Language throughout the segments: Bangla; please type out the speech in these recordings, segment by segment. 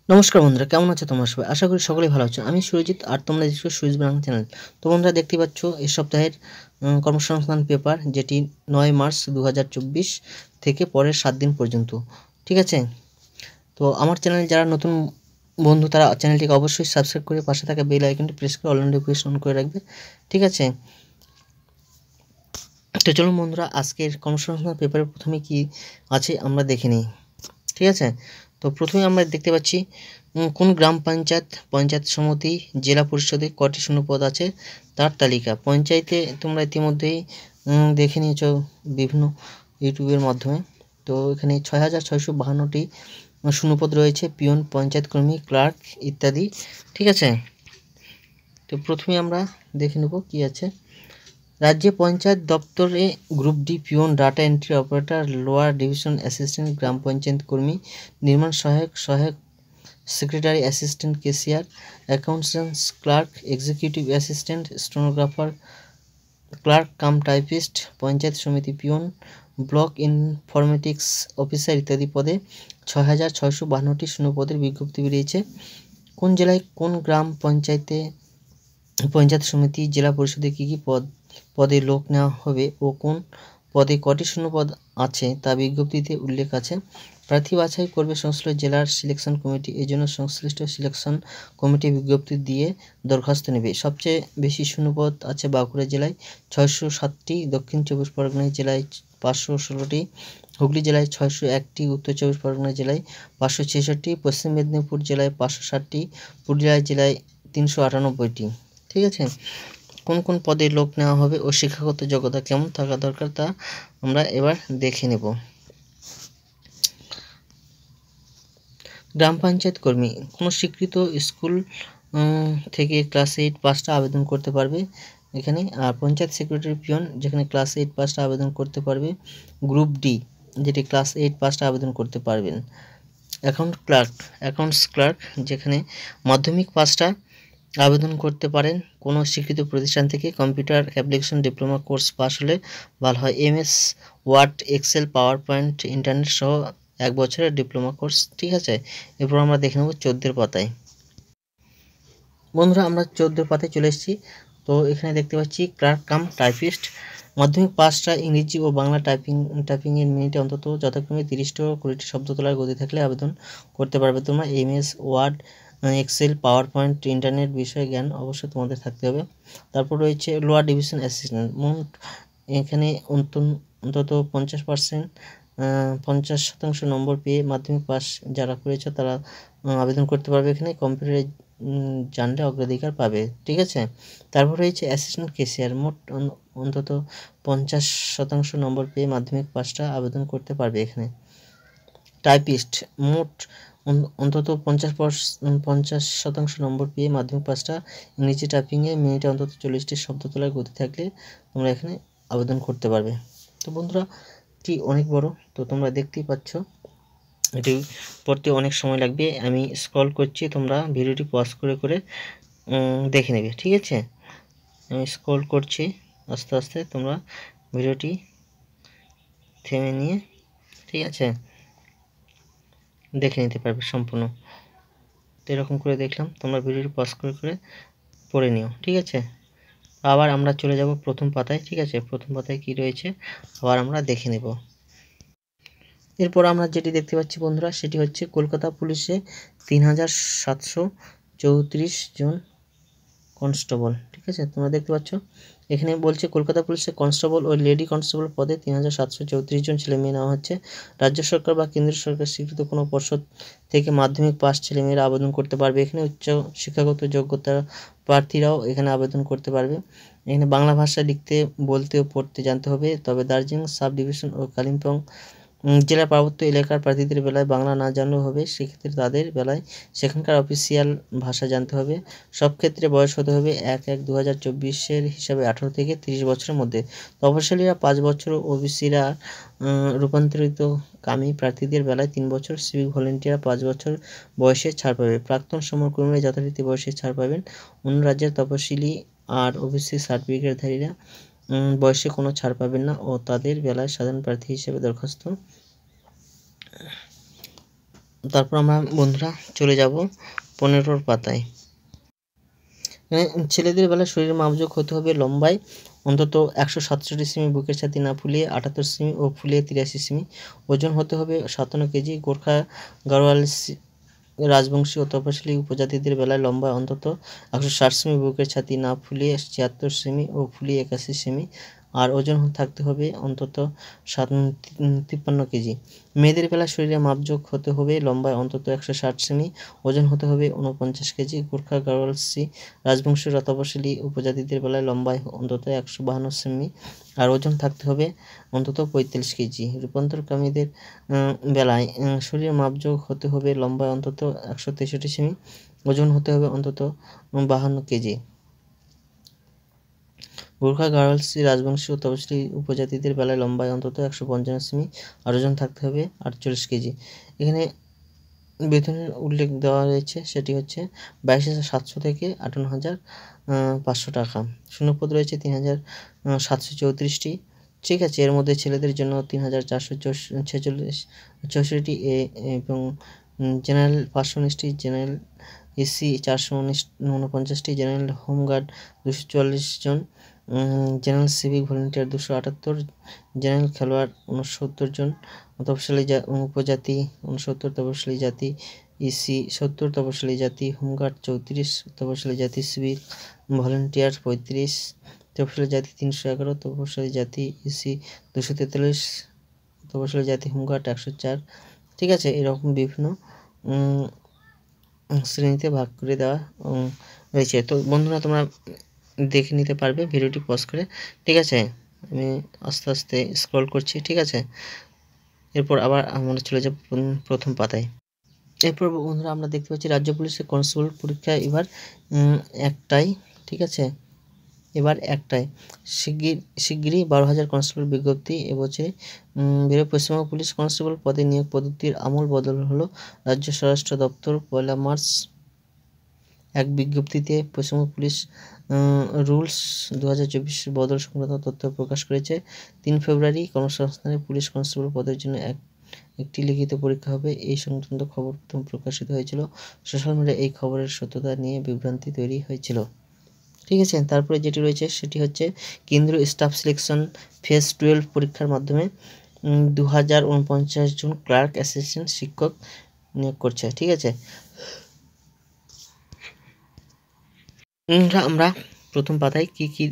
নমস্কার বন্ধুরা, কেমন আছো তোমরা সবাই? আশা করি সকলেই ভালো আছো। আমি সুরজিৎ, আর তোমরা দেখছো সুইস বাংলা চ্যানেল। তো বন্ধুরা, দেখতে পাচ্ছ এই সপ্তাহের কর্মসংস্থান পেপার, যেটি 9 মার্চ 2024 থেকে পরের 7 দিন পর্যন্ত। ঠিক আছে? তো আমার চ্যানেলে যারা নতুন বন্ধু, তারা চ্যানেলটিকে অবশ্যই সাবস্ক্রাইব করে পাশে থাকা বেল আইকনটি প্রেস করে অল নোটিফিকেশন অন করে রাখবে। ঠিক আছে? তো চলুন বন্ধুরা, আজকের কর্মসংস্থান পেপারের প্রথমে কি আছে আমরা দেখে নিই। ঠিক আছে? তো প্রথমে আমরা দেখতে পাচ্ছি কোন গ্রাম পঞ্চায়েত, পঞ্চায়েত সমিতি, জেলা পরিষদে কটি শূন্যপদ আছে তার তালিকা। পঞ্চায়েতে তোমরা ইতিমধ্যেই দেখে নিয়েছো বিভিন্ন ইউটিউবের মাধ্যমে। তো এখানে 6,652টি শূন্যপদ রয়েছে, পিয়ন, পঞ্চায়েত কর্মী, ক্লার্ক ইত্যাদি। ঠিক আছে? তো প্রথমে আমরা দেখে নেব কি আছে। রাজ্যে পঞ্চায়েত দপ্তরে group D peon, data entry operator, lower division assistant, গ্রাম পঞ্চায়েত কর্মী, নির্মাণ সহায়ক, সহায়ক secretary, assistant cashier, accountants clerk, executive assistant, stenographer, clerk cum typist, panchayat সমিতি পিয়ন, ব্লক ইনফরমেটিক্স অফিসার ইত্যাদি পদে 6,652টি শূন্যপদের বিজ্ঞপ্তি বেরিয়েছে। কোন জেলায় কোন গ্রাম পঞ্চায়েতে, পঞ্চায়েত সমিতি, জেলা পরিষদে কী কী পদে লোক নেওয়া হবে ও কোন পদে কটি শূন্যপদ আছে তা বিজ্ঞপ্তিতে উল্লেখ আছে। প্রার্থী বাছাই করবে সংশ্লিষ্ট জেলার সিলেকশন কমিটি। এই জন্য সংশ্লিষ্ট সিলেকশন কমিটি বিজ্ঞপ্তি দিয়ে দরখাস্ত নেবে। সবচেয়ে বেশি শূন্যপদ আছে বাঁকুড়া জেলায় 607টি, দক্ষিণ 24 পরগনা জেলায় 516টি, হুগলি জেলায় 601টি, উত্তর 24 পরগনা জেলায় 566টি, পশ্চিম মেদিনীপুর জেলায় 560টি, পুরুলিয়া জেলায় 398টি। ঠিক আছে? কোন কোন পদে লোক নেওয়া হবে ও শিক্ষাগত যোগ্যতা কেমন থাকা দরকার তা আমরা এবার দেখে নেব। গ্রাম পঞ্চায়েত কর্মী কোনো স্বীকৃত স্কুল থেকে ক্লাস 8 পাসটা আবেদন করতে পারবে এখানে। আর পঞ্চায়েত সেক্রেটারি পিয়ন, যেখানে ক্লাস 8 পাসটা আবেদন করতে পারবে। গ্রুপ ডি, যেটি ক্লাস 8 পাসটা আবেদন করতে পারবেন। অ্যাকাউন্টস ক্লার্ক, যেখানে মাধ্যমিক পাসটা আবেদন করতে পারেন কোনো স্বীকৃত প্রতিষ্ঠান থেকে। Computer application diploma course pass হলে ভালো হয়। MS word, excel, power point, internet সহ 1 বছরের ডিপ্লোমা কোর্স। ঠিক আছে? এরপর আমরা দেখে নেব 14 পাতায়। বন্ধুরা, আমরা 14 পাতায় চলে এসেছি। তো এখানে দেখতে পাচ্ছি ক্লার্ক কাম টাইপিস্ট, মাধ্যমিক পাসটা ইংরেজি ও বাংলা টাইপিংয়ের মিনিটে অন্তত যথাক্রমে 30টি ও 20টি শব্দ তোলার গতি থাকলে আবেদন করতে পারবে তোমরা। MS word, excel, power point, internet বিষয়ে জ্ঞান অবশ্যই তোমাদের থাকতে হবে। তারপর রয়েছে লোয়ার ডিভিশন অ্যাসিস্ট্যান্ট, মোট এখানে অন্তত 50%, 50% নম্বর পেয়ে মাধ্যমিক পাস যারা করেছে তারা আবেদন করতে পারবে। এখানে কম্পিউটারে জানলে অগ্রাধিকার পাবে। ঠিক আছে? তারপর রয়েছে অ্যাসিস্ট্যান্ট ক্যাশিয়ার, মোট অন্তত 50% নম্বর পেয়ে মাধ্যমিক পাসটা আবেদন করতে পারবে এখানে। টাইপিস্ট, মোট অন্তত 50% নম্বর পেয়ে মাধ্যমিক পাসটা ইংরেজি টাইপিংয়ে মিনিটে অন্তত 40টি শব্দ তোলার গতি থাকলে তোমরা এখানে আবেদন করতে পারবে। তো বন্ধুরা, এটি অনেক বড়, তো তোমরা দেখতেই পাচ্ছ এটি পড়তে অনেক সময় লাগবে। আমি স্ক্রল করছি, তোমরা ভিডিওটি পজ করে করে দেখে নেবে। ঠিক আছে? আমি স্ক্রল করছি আস্তে আস্তে, তোমরা ভিডিওটি থেমে নিয়ে, ঠিক আছে, দেখে নিতে পারবে সম্পূর্ণ। তো এরকম করে দেখলাম, তোমরা ভিডিওটি পজ করে করে পড়ে নিও। ঠিক আছে? আবার আমরা চলে যাব প্রথম পাতায়। ঠিক আছে? প্রথম পাতায় কি রয়েছে আবার আমরা দেখে নেব। এরপর আমরা যেটি দেখতে পাচ্ছি বন্ধুরা, সেটি হচ্ছে কলকাতা পুলিশে 3,734 জন কনস্টেবল। ঠিক আছে? তোমরা দেখতে পাচ্ছ এখানে বলছে কলকাতা পুলিশে কনস্টেবল ও লেডি কনস্টেবল পদে 3,734 জন ছেলেমেয়ে নেওয়া হচ্ছে। রাজ্য সরকার বা কেন্দ্রীয় সরকার স্বীকৃত কোনো পর্ষদ থেকে মাধ্যমিক পাস ছেলেমেয়েরা আবেদন করতে পারবে। এখানে উচ্চ শিক্ষাগত যোগ্যতা প্রার্থীরাও এখানে আবেদন করতে পারবে। এখানে বাংলা ভাষা লিখতে, বলতে ও পড়তে জানতে হবে। তবে দার্জিলিং সাব ডিভিশন ও কালিম্পং জেলার পার্বত্য এলাকার প্রার্থীদের বেলায় বাংলা না জানলেও হবে। সেক্ষেত্রে তাদের বেলায় সেখানকার অফিসিয়াল ভাষা জানতে হবে। সব ক্ষেত্রে বয়স হতে হবে 1/1/2024 হিসাবে 18 থেকে 30 বছরের মধ্যে। তপশিলীরা 5 বছর, ওবিসিরা রূপান্তরিত কামী প্রার্থীদের বেলায় 3 বছর, সিভিক ভলেন্টিয়ার 5 বছর বয়সে ছাড় পাবে। প্রাক্তন সমরকর্মীরা যথারীতি বয়সে ছাড় পাবেন। অন্য রাজ্যের তপশিলি আর ওবিসি সার্টিফিকেটধারীরা বয়সে কোনো ছাড় পাবেন না ও তাদের বেলায় সাধারণ প্রার্থী হিসেবে দরখাস্ত তারপর আমরা বন্ধুরা চলে যাব 15 পাতায়। ছেলেদের বেলা শরীরের মাপজোক হতে হবে লম্বায় অন্তত 167 সেমি, বুকের ছাতি না ফুলিয়ে 78 সেমি ও ফুলিয়ে 83 সেমি, ওজন হতে হবে 57 কেজি। গোর্খা গাড়োয়াল রাজবংশী ও তপশিলি উপজাতিদের বেলায় লম্বায় অন্তত 160 সেমি, বুকের ছাতি না ফুলিয়ে 76 সেমি ও ফুলিয়ে 81 সেমি, আর ওজন থাকতে হবে অন্তত 53 কেজি। মেয়েদের বেলা শরীরে মাপজোক হতে হবে লম্বায় অন্তত 160 সেমি, ওজন হতে হবে 49 কেজি। গোর্খা গাড়োয়ালসি রাজবংশী ও তপশিলি উপজাতিদের বেলায় লম্বায় অন্তত 152 সেমি, আর ওজন থাকতে হবে অন্তত 45 কেজি। রূপান্তরকামীদের বেলায় শরীরে মাপজোক হতে হবে লম্বায় অন্তত 163 সেমি, ওজন হতে হবে অন্তত 52 কেজি। গোর্খা গাড়োয়ালসি রাজবংশী ও তপশিলি উপজাতিদের বেলায় লম্বায় অন্তত 155 সেমি, আর ওজন থাকতে হবে 48 কেজি। এখানে বেতনের উল্লেখ দেওয়া রয়েছে, সেটি হচ্ছে 22,700 থেকে 58,500 টাকা। শূন্যপদ রয়েছে 3,734টি। ঠিক আছে, এর মধ্যে ছেলেদের জন্য 3,464টি এবং জেনারেল 519টি, জেনারেল এসি 449টি, জেনারেল হোমগার্ড 244 জন, জেনারেল সিভিক ভলেন্টিয়ার 278, জেনারেল খেলোয়াড় 69 জন, তপশিলি উপজাতি 69, তপশিলি জাতি ইসি 70, তপশিলি জাতি হোমগার্ড 34, তপশিলি জাতি সিভিক ভলেন্টিয়ার 35, তপশিলি জাতি 311, তপশিলি জাতি ইসি 243, তপশিলি জাতি হোমগার্ড 104। ঠিক আছে, এরকম বিভিন্ন শ্রেণীতে ভাগ করে দেওয়া রয়েছে। তো বন্ধুরা তোমরা দেখে নিতে পারবে ভিডিওটি পজ করে। ঠিক আছে, আমি আস্তে আস্তে স্ক্রল করছি। ঠিক আছে, এরপর আবার আমরা চলে যাব প্রথম পাতায়। এরপর বন্ধুরা আমরা দেখতে পাচ্ছি রাজ্য পুলিশের কনস্টেবল পরীক্ষা এবার একটাই। ঠিক আছে, এবার একটাই শিগগিরই 12,000 কনস্টেবল বিজ্ঞপ্তি এবছরে বেরোয়। পশ্চিমবঙ্গ পুলিশ কনস্টেবল পদে নিয়োগ পদ্ধতির আমূল বদল হলো। রাজ্য স্বরাষ্ট্র দপ্তর 1 মার্চ এক বিজ্ঞপ্তিতে পশ্চিমবঙ্গ পুলিশ রুলস 2024 বদল সংক্রান্ত তথ্য প্রকাশ করেছে। 3 ফেব্রুয়ারি কর্মসংস্থানে পুলিশ কনস্টেবল পদের জন্য একটি লিখিত পরীক্ষা হবে। এই সংক্রান্ত খবর প্রথম প্রকাশিত হয়েছিল। সোশ্যাল মিডিয়ায় এই খবরের সত্যতা নিয়ে বিভ্রান্তি তৈরি হয়েছিল। ঠিক আছে, তারপরে যেটি রয়েছে সেটি হচ্ছে কেন্দ্রীয় স্টাফ সিলেকশন ফেজ 12 পরীক্ষার মাধ্যমে 2049 জন ক্লার্ক অ্যাসিস্ট্যান্ট শিক্ষক নিয়োগ করছে। ঠিক আছে, আমরা প্রথম পাতায় কি কি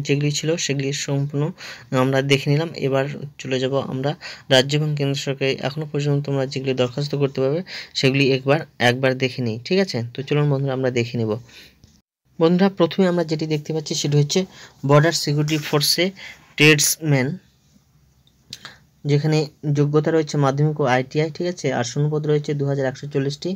যেগুলি ছিল সেগুলি সম্পূর্ণ আমরা দেখে নিলাম। এবার চলে যাব আমরা রাজ্য এবং কেন্দ্র সরকারি এখনও পর্যন্ত তোমরা যেগুলি দরখাস্ত করতে পারবে সেগুলি একবার দেখে নিই। ঠিক আছে, তো চলুন বন্ধুরা আমরা দেখে নেব। বন্ধুরা প্রথমে আমরা যেটি দেখতে পাচ্ছি সেটি হচ্ছে বর্ডার সিকিউরিটি ফোর্সে ট্রেডসম্যান, যেখানে যোগ্যতা রয়েছে মাধ্যমিক ও ITI। ঠিক আছে, আর শূন্যপদ রয়েছে 2140টি।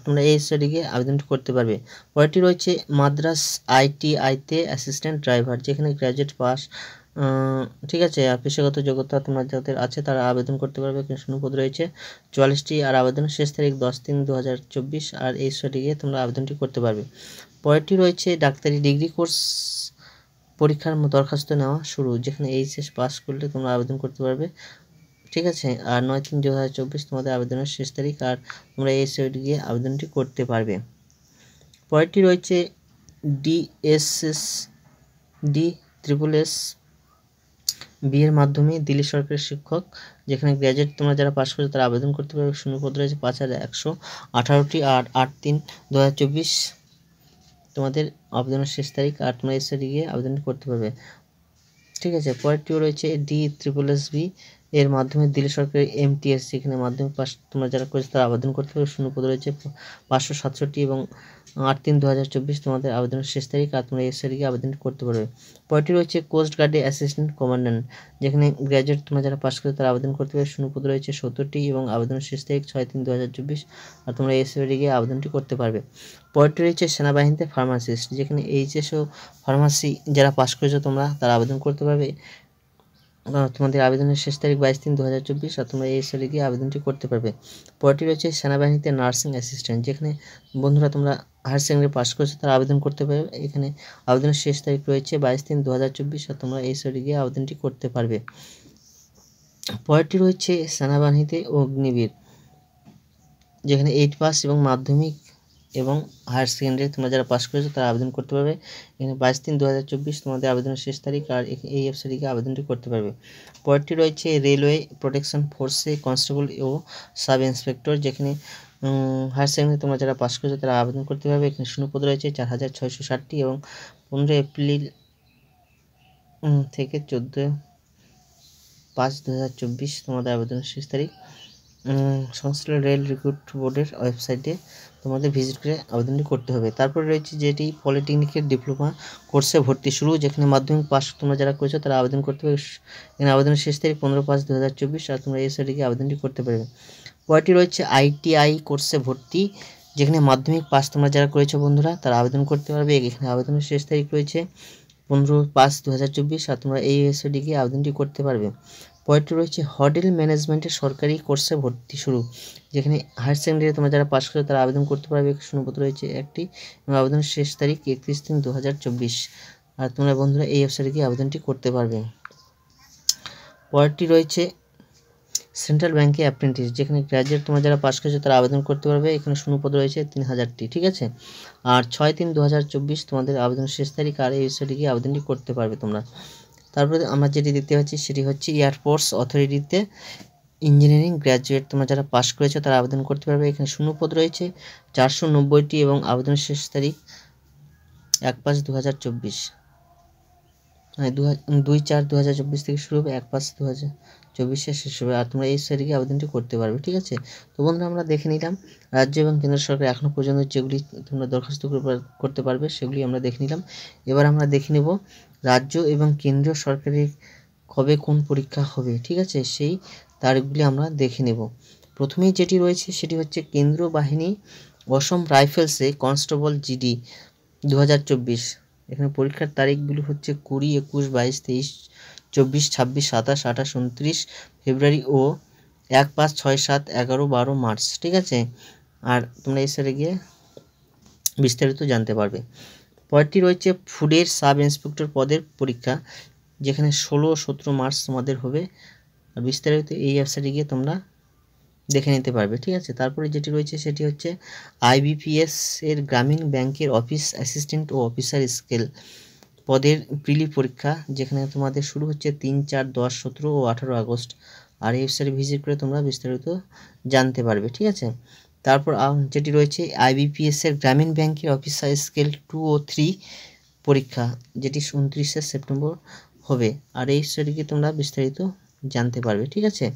তোমরা এই স্টাডিকে আবেদন করতে পারবে। পরেরটি রয়েছে মাদ্রাস ITI-তে অ্যাসিস্ট্যান্ট ড্রাইভার, যেখানে গ্র্যাজুয়েট পাস। ঠিক আছে, আর পেশাগত যোগ্যতা তোমরা যাদের আছে তারা আবেদন করতে পারবে। শূন্যপদ রয়েছে 44টি, আর আবেদনের শেষ তারিখ 10/3/2024, আর এই স্টাডিকে তোমরা আবেদনটি করতে পারবে। পরেরটি রয়েছে ডাক্তারি ডিগ্রি কোর্স পরীক্ষার দরখাস্ত নেওয়া শুরু, যেখানে HS পাস করলে তোমরা আবেদন করতে পারবে। ঠিক আছে, আর 9/3/2024 তোমাদের আবেদনের শেষ তারিখ, আর তোমরা এই ওয়েবসাইটে গিয়ে আবেদনটি করতে পারবে। পরেরটি রয়েছে DSSB এর মাধ্যমে দিল্লি সরকারের শিক্ষক, যেখানে গ্র্যাজুয়েট তোমরা যারা পাস করেছো তারা আবেদন করতে পারবে। শূন্যপদ রয়েছে 5,118টি, আর 8/3/2024 তোমাদের আবেদনের শেষ তারিখ, আর তোমরা এই ওয়েবসাইটে গিয়ে আবেদন করতে পারবে। ঠিক আছে, পরেরটিও রয়েছে DSSB এর মাধ্যমে দিল্লি সরকারের MTS, যেখানে মাধ্যমিক পাস তোমরা যারা করেছো তারা আবেদন করতে পারবে। শূন্যপদ রয়েছে 567টি এবং 8/3/2024 তোমাদের আবেদনের শেষ তারিখ, আর তোমরা এই তারিখে আবেদন করতে পারবে। পরেরটি রয়েছে কোস্ট গার্ডে অ্যাসিস্ট্যান্ট কমান্ড্যান্ট, যেখানে গ্র্যাজুয়েট তোমরা যারা পাস করেছো তারা আবেদন করতে পারবে। শূন্যপদ রয়েছে 70টি এবং আবেদনের শেষ তারিখ 6/3/2024, আর তোমরা এই তারিখে আবেদনটি করতে পারবে। পরেরটি রয়েছে সেনাবাহিনীতে ফার্মাসিস্ট, যেখানে HS ও ফার্মাসি যারা পাস করেছো তোমরা তারা আবেদন করতে পারবে। তোমাদের আবেদনের শেষ তারিখ 22/3/2024, আর তোমরা এই তারিখে আবেদনটি করতে পারবে। পরেরটি রয়েছে সেনাবাহিনীতে নার্সিং অ্যাসিস্ট্যান্ট, যেখানে বন্ধুরা তোমরা হায়ার সেকেন্ডারি পাস করেছো তারা আবেদন করতে পারবে। এখানে আবেদনের শেষ তারিখ রয়েছে 22/3/2024, আর তোমরা এই তারিখে আবেদনটি করতে পারবে। পরেরটি রয়েছে সেনাবাহিনীতে অগ্নিবীর, যেখানে 8 পাস এবং মাধ্যমিক এবং হায়ার সেকেন্ডারি তোমরা যারা পাস করেছো তারা আবেদন করতে পারবে। এখানে 22/3/2024 তোমাদের আবেদনের শেষ তারিখ, আর এই ওয়েবসাইটে আবেদনটি করতে পারবে। পরেরটি রয়েছে রেলওয়ে প্রোটেকশন ফোর্সে কনস্টেবল ও সাব ইন্সপেক্টর, যেখানে হায়ার সেকেন্ডারি তোমরা যারা পাস করেছো তারা আবেদন করতে পারবে। এখানে শূন্যপদ রয়েছে 4660টি এবং 15 এপ্রিল থেকে 14/5/2024 তোমাদের আবেদনের শেষ তারিখ। সংশ্লিষ্ট রেল রিক্রুট বোর্ডের ওয়েবসাইটে তোমাদের ভিজিট করে আবেদনটি করতে হবে। তারপরে রয়েছে যেটি পলিটেকনিকের ডিপ্লোমা কোর্সে ভর্তি শুরু, যেখানে মাধ্যমিক পাস তোমরা যারা করেছো তারা আবেদন করতে পারবে। এখানে আবেদনের শেষ তারিখ 15/5/2024, আর তোমরা এই সাইটে আবেদনটি করতে পারবে। পরেরটি রয়েছে ITI কোর্সে ভর্তি, যেখানে মাধ্যমিক পাস তোমরা যারা করেছো বন্ধুরা তারা আবেদন করতে পারবে। এখানে আবেদনের শেষ তারিখ রয়েছে 15/5/2024, আর তোমরা এই ওয়েবসাইটে গিয়ে আবেদনটি করতে পারবে। পরেরটি রয়েছে হোটেল ম্যানেজমেন্টের সরকারি কোর্সে ভর্তি শুরু, যেখানে হায়ার সেকেন্ডারি তোমরা যারা পাস করে তারা আবেদন করতে পারবে। শূন্যপদ রয়েছে একটি এবং আবেদনের শেষ তারিখ 31/3/2024, আর তোমরা বন্ধুরা এই ওয়েবসাইটে গিয়ে আবেদনটি করতে পারবে। পরেরটি রয়েছে সেন্ট্রাল ব্যাংকে অ্যাপ্রেন্টিস, যেখানে গ্র্যাজুয়েট তোমরা যারা পাস করেছো তারা আবেদন করতে পারবে। এখানে শূন্যপদ রয়েছে 3000টি, ঠিক আছে। আর 6/3/2024 তোমাদের আবেদনের শেষ তারিখ, আর এই ওয়েবসাইটে গিয়ে আবেদনটি করতে পারবে তোমরা। তারপরে আমরা যেটি দেখতে পাচ্ছি সেটি হচ্ছে এয়ারফোর্স অথরিটিতে ইঞ্জিনিয়ারিং গ্র্যাজুয়েট তোমরা যারা পাস করেছো তারা আবেদন করতে পারবে। এখানে শূন্যপদ রয়েছে 490টি এবং আবেদনের শেষ তারিখ 1/5/2024, 2/4/2024 থেকে শুরু হবে, 1/5/2024 শেষ হবে, আর তোমরা এই সাইটে আবেদনটি করতে পারবে, ঠিক আছে। তো বন্ধুরা আমরা দেখে নিলাম রাজ্য এবং কেন্দ্র সরকার এখনও পর্যন্ত যেগুলি তোমরা দরখাস্ত করতে পারবে সেগুলি আমরা দেখে নিলাম। এবার আমরা দেখে নেব রাজ্য এবং কেন্দ্রীয় সরকারের কবে কোন পরীক্ষা হবে, ঠিক আছে, সেই তারিখগুলি আমরা দেখে নেব। প্রথমেই যেটি রয়েছে সেটি হচ্ছে কেন্দ্রীয় বাহিনী অসম রাইফেলসে কনস্টেবল GD 2024। এখানে পরীক্ষার তারিখগুলি হচ্ছে 20, 21, 22, 23, 24, 26, 27, 28, 29 ফেব্রুয়ারি ও 1, 5, 6, 7, 11, 12 মার্চ, ঠিক আছে। আর তোমরা এই সাইডে গিয়ে বিস্তারিত জানতে পারবে। পরেরটি রয়েছে ফুডের সাব ইন্সপেক্টর পদের পরীক্ষা, যেখানে 16-17 মার্চ তোমাদের হবে, আর বিস্তারিত এই ওয়েবসাইটে গিয়ে তোমরা দেখে নিতে পারবে, ঠিক আছে। তারপরে যেটি রয়েছে সেটি হচ্ছে IBPS এর গ্রামীণ ব্যাংকের অফিস অ্যাসিস্ট্যান্ট ও অফিসার স্কেল পদের প্রিলি পরীক্ষা, যেখানে তোমাদের শুরু হচ্ছে 3, 4, 10, 17 ও 18 আগস্ট, আর এই ওয়েবসাইটে ভিজিট করে তোমরা বিস্তারিত জানতে পারবে, ঠিক আছে। তারপর যেটি রয়েছে IBPS এর গ্রামীণ ব্যাংকের অফিসার স্কেল 2 ও 3 পরীক্ষা, যেটি 29শে সেপ্টেম্বর হবে, আর এই ওয়েবসাইটে তোমরা বিস্তারিত জানতে পারবে, ঠিক আছে।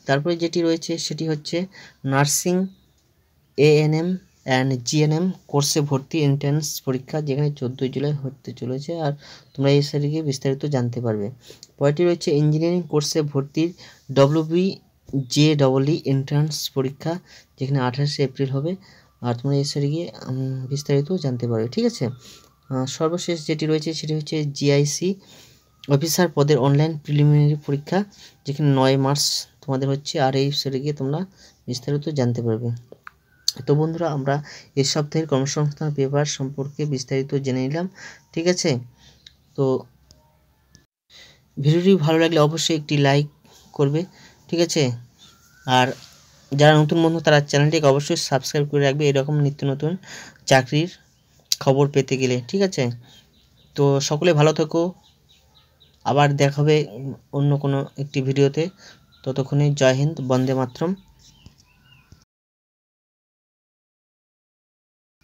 তারপরে যেটি রয়েছে সেটি হচ্ছে নার্সিং ANM অ্যান্ড GNM কোর্সে ভর্তি এন্ট্রান্স পরীক্ষা, যেখানে 14 জুলাই হতে চলেছে, আর তোমরা এই সাইটে গিয়ে বিস্তারিত জানতে পারবে। পরেরটি রয়েছে ইঞ্জিনিয়ারিং কোর্সে ভর্তির WBJEE এন্ট্রান্স পরীক্ষা, যেখানে 28শে এপ্রিল হবে, আর তোমরা এই সাইটে গিয়ে বিস্তারিত জানতে পারবে, ঠিক আছে। সর্বশেষ যেটি রয়েছে সেটি হচ্ছে GIC অফিসার পদের অনলাইন প্রিলিমিনারি পরীক্ষা, যেখানে 9 মার্চ তোমাদের হচ্ছে, আর এই সাইটে গিয়ে তোমরা বিস্তারিত জানতে পারবে। তো বন্ধুরা আমরা এই সপ্তাহের কর্মসংস্থান পেপার সম্পর্কে বিস্তারিত জেনে নিলাম, ঠিক আছে। তো ভিডিওটি ভালো লাগলে অবশ্যই একটি লাইক করবে, ঠিক আছে। আর যারা নতুন বন্ধু তারা চ্যানেলটিকে অবশ্যই সাবস্ক্রাইব করে রাখবে এরকম নিত্য নতুন চাকরির খবর পেতে গেলে, ঠিক আছে। তো সকলে ভালো থেকো, আবার দেখা হবে অন্য কোনো একটি ভিডিওতে। ততক্ষণে জয় হিন্দ, বন্দে মাতরম।